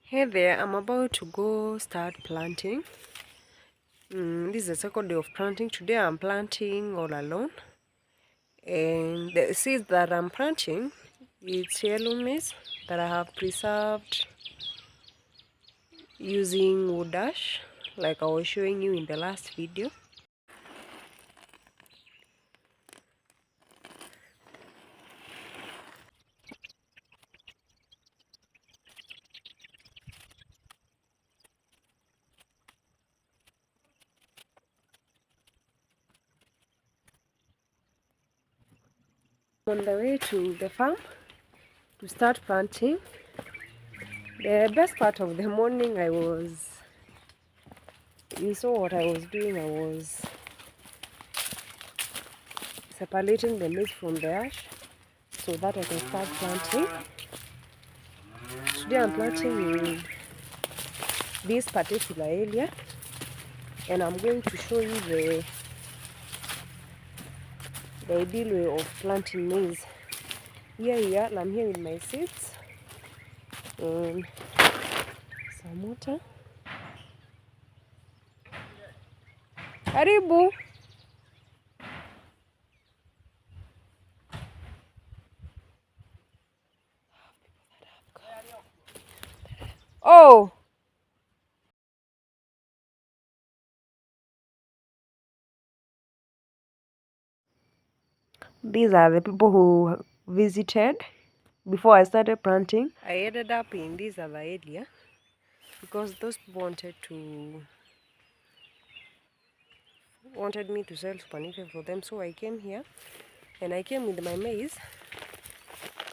Hey there, I'm about to go start planting. This is the second day of planting. Today I'm planting all alone. And the seeds that I'm planting, it's yellow maize that I have preserved using wood ash, like I was showing you in the last video. On the way to the farm to start planting. The best part of the morning you saw what I was doing. I was separating the maize from the ash so that I can start planting. Today I'm planting in this particular area, and I'm going to show you the ideal way of planting maize. Here I'm here with my seeds and some water. Karibu. Oh, these are the people who visited before I started planting. I ended up in this other area because those people wanted me to sell Super for them, so I came here and I came with my maize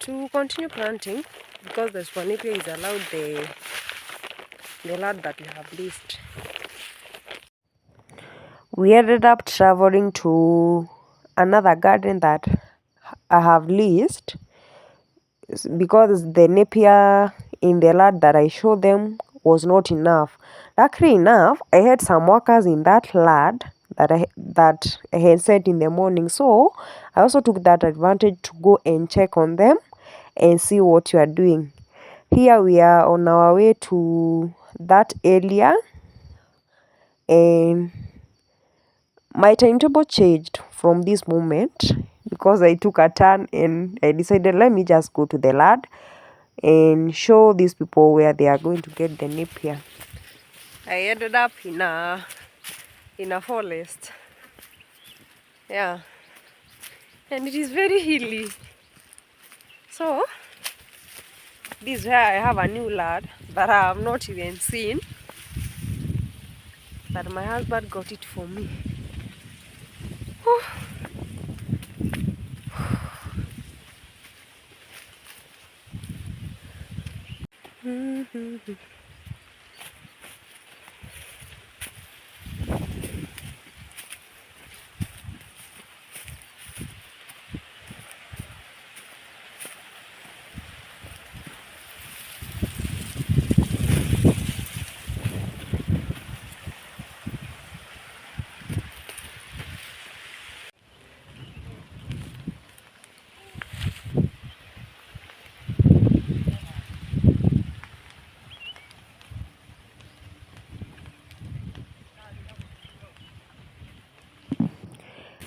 to continue planting because the Super is allowed the land that we have leased. We ended up traveling to another garden that I have leased because the napier in the land that I showed them was not enough. Luckily enough, I had some workers in that land that I had sent in the morning, so I also took that advantage to go and check on them and see what you are doing. Here we are on our way to that area, and my timetable changed from this moment because I took a turn and I decided let me just go to the land and show these people where they are going to get the napier. I ended up in a forest. Yeah. And it is very hilly. So this is where I have a new lad that I have not even seen. But my husband got it for me.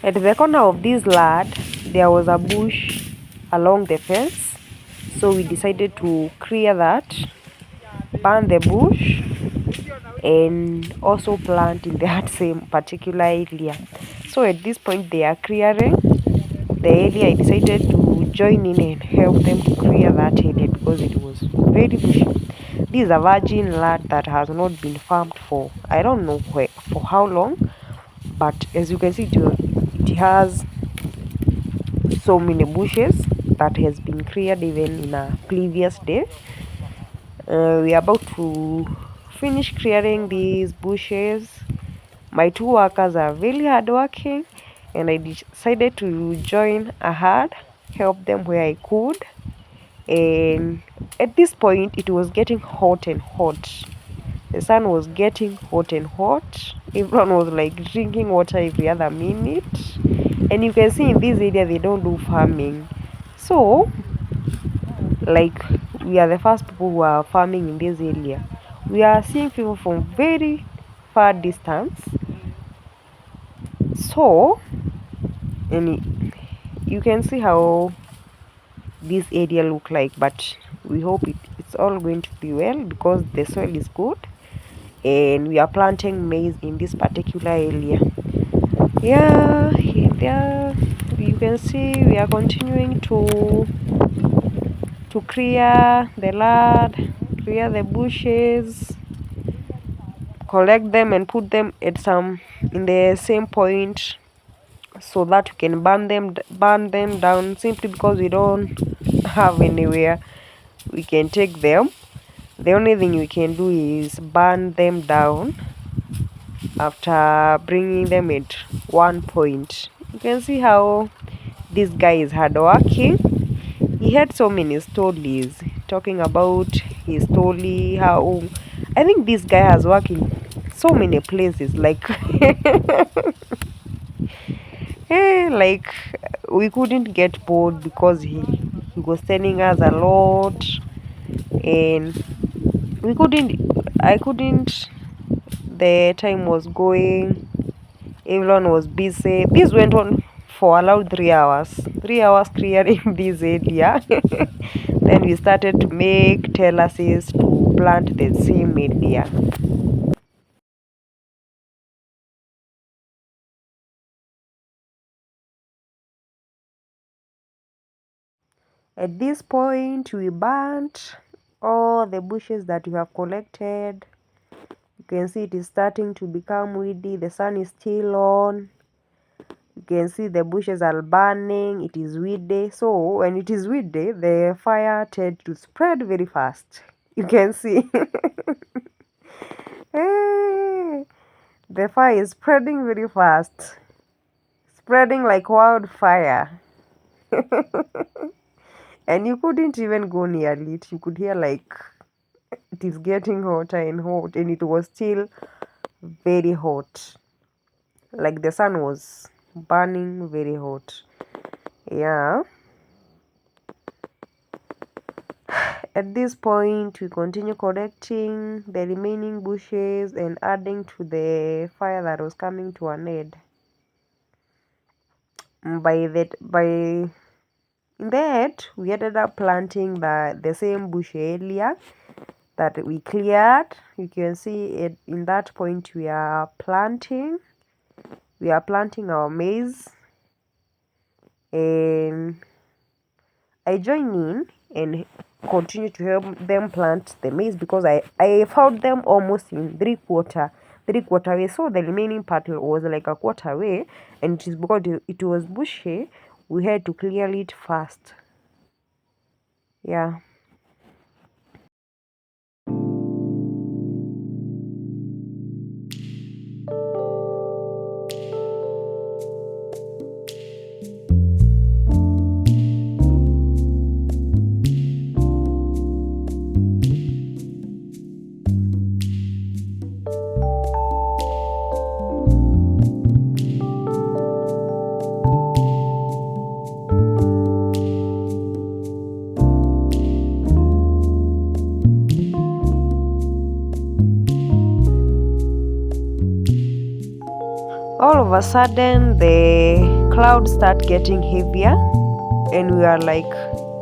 At the corner of this land, there was a bush along the fence. So we decided to clear that, burn the bush, and also plant in that same particular area. So at this point they are clearing the area. I decided to join in and help them to clear that area because it was very bushy. This is a virgin land that has not been farmed for I don't know for how long, but as you can see it has so many bushes that has been cleared even in a previous day. We are about to finish clearing these bushes. My two workers are really hardworking, and I decided to join a hand, help them where I could. And at this point it was getting hot and hot. The sun was getting hot and hot. Everyone was like drinking water every other minute. And you can see in this area they don't do farming. So like we are the first people who are farming in this area. We are seeing people from very far distance. So, and you can see how this area look like, but we hope it's all going to be well because the soil is good and we are planting maize in this particular area. Yeah, there you can see we are continuing to clear the land, clear the bushes, collect them and put them at some in the same point so that we can burn them down, simply because we don't have anywhere we can take them. The only thing we can do is burn them down after bringing them at one point. You can see how this guy is hardworking. He had so many stories talking about his story, how I think this guy has worked in so many places, like like we couldn't get bored because he was telling us a lot, and we couldn't I couldn't the time was going, everyone was busy. This went on for around 3 hours. 3 hours clearing this area. Then we started to make terraces to plant the same area. At this point, we burnt all the bushes that we have collected. You can see it is starting to become weedy. The sun is still on. You can see the bushes are burning. It is weedy. So when it is weedy, the fire tends to spread very fast. You can see. Hey, the fire is spreading very fast. Spreading like wildfire. And you couldn't even go near it. You could hear like it is getting hotter and hot, and it was still very hot. Like the sun was burning very hot. Yeah. At this point, we continue collecting the remaining bushes and adding to the fire that was coming to an end. By in the end, we ended up planting the same bush area that we cleared. You can see it in that point we are planting. We are planting our maize, and I join in and continue to help them plant the maize because I found them almost in three quarter way. So the remaining part was like a quarter way, and it is because it was bushy. We had to clear it fast. Yeah. All of a sudden, the clouds start getting heavier, and we are like,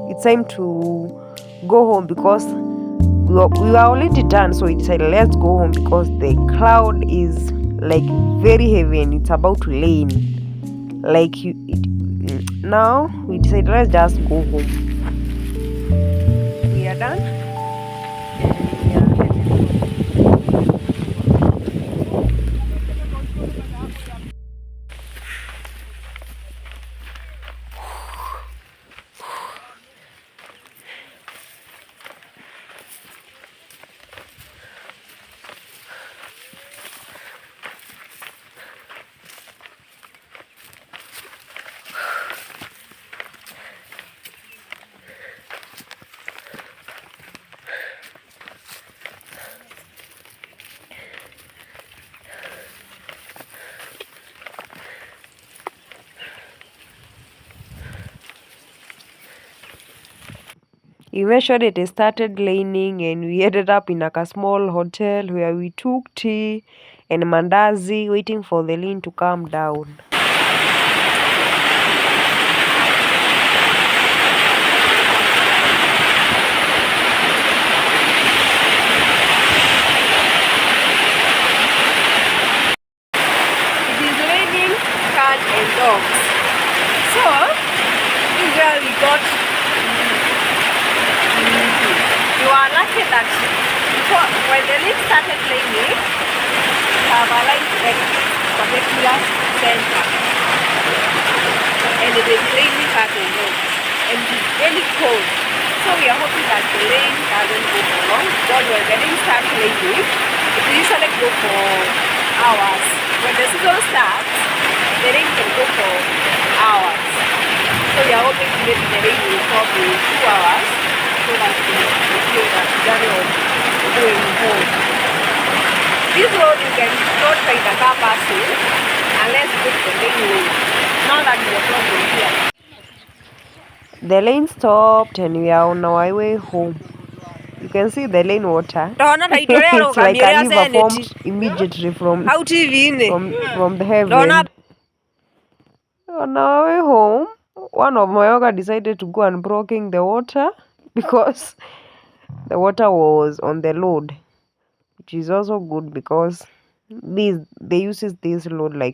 it's time to go home because we were already done. So we decided, let's go home because the cloud is like very heavy and it's about to rain. Like now, we decided, let's just go home. We are done. And we are headed home. Eventually it started raining and we ended up in like a small hotel where we took tea and mandazi waiting for the rain to calm down. It is raining cats and dogs. So this is where we got. You are lucky that before, when the rain started raining, we have arrived at this particular center. And it is raining cats and dogs. And it is very cold. So we are hoping that the rain doesn't go for long. Because when the rain starts raining, it usually go for hours. When the season starts, the rain can go for hours. So we are hoping maybe the rain will stop in 2 hours so that we feel that journey of going home. This road you can not by the car passing unless you take the main road. Now that we are not going here. The lane stopped and we are on our way home. You can see the lane water. It's like a river formed immediately from the heaven. On our way home, one of my yoga decided to go and blocking the water because the water was on the load, which is also good because they uses this load like